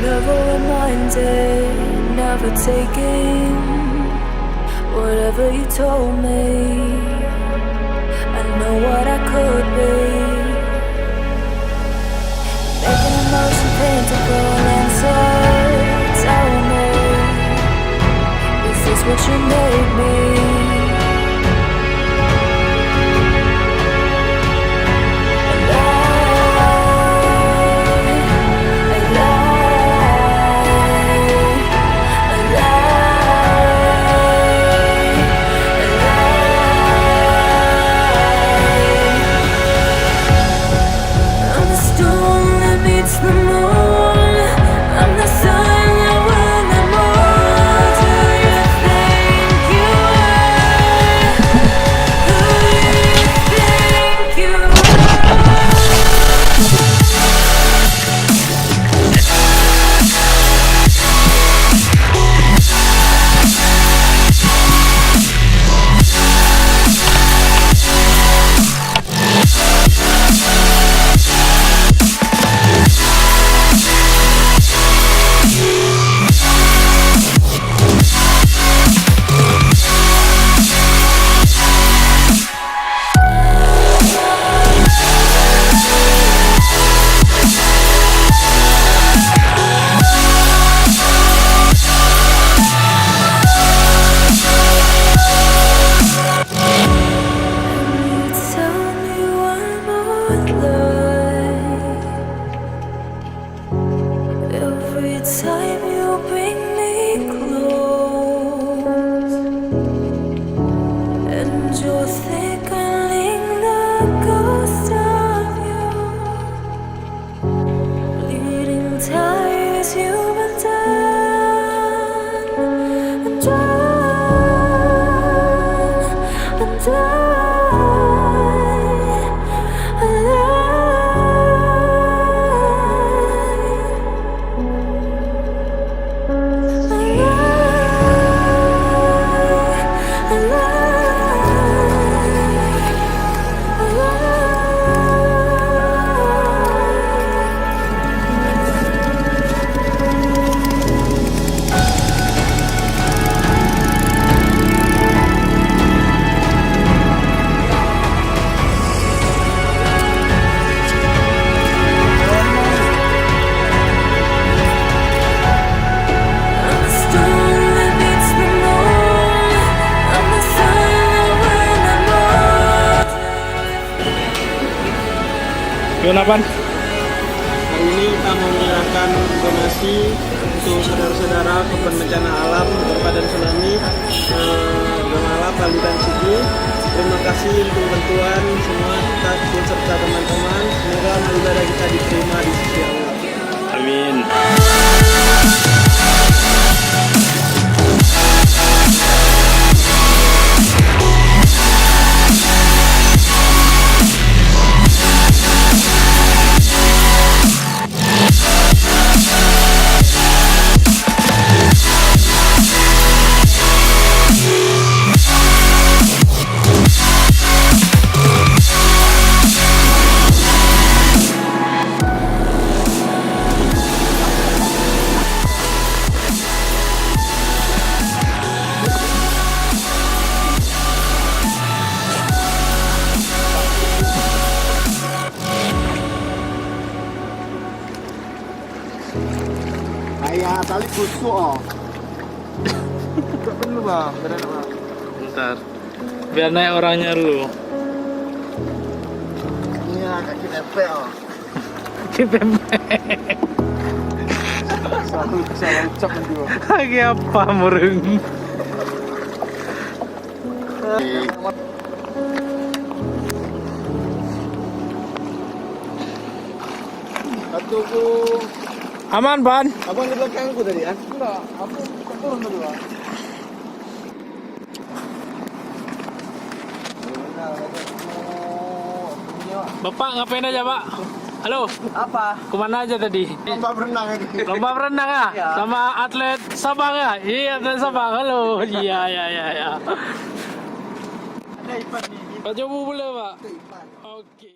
Never reminded, never taking whatever you told me. I know what I could be, making emotion paintable answer. Tell me, is this what you made me? Every time you bring me close, and you're thickening the ghost of you, bleeding ties you've undone, undone. Gimana, Pan? Hari ini kita mau menyerahkan donasi untuk saudara-saudara korban bencana alam, gempa dan tsunami, Donggala, Palu dan Sigi. Terima kasih untuk bantuan semua kita serta teman-teman. Semoga amal ibadah kita diterima di sisi Allah. Amin. Ayah, tali busuk oh. Gak perlu bang, beneran bang. Bentar. Biar naik orangnya dulu. Iya, kaki nempel oh. Kita Salah ucap nanti bang. lagi apa murung? Aduh, Aman, Pan? abang di belakangku tadi kan? Enggak, aku turun dulu bang. Bapak ngapain aja, Pak? Halo, Apa? kemana aja tadi? Lomba berenang ini. Lomba berenang ya? Iya. Sama atlet Sabang ya? Iya, atlet Sabang. Halo. Iya. Ada Ipan nih. Pak Jobu boleh, Pak? Itu Ipan. Oke.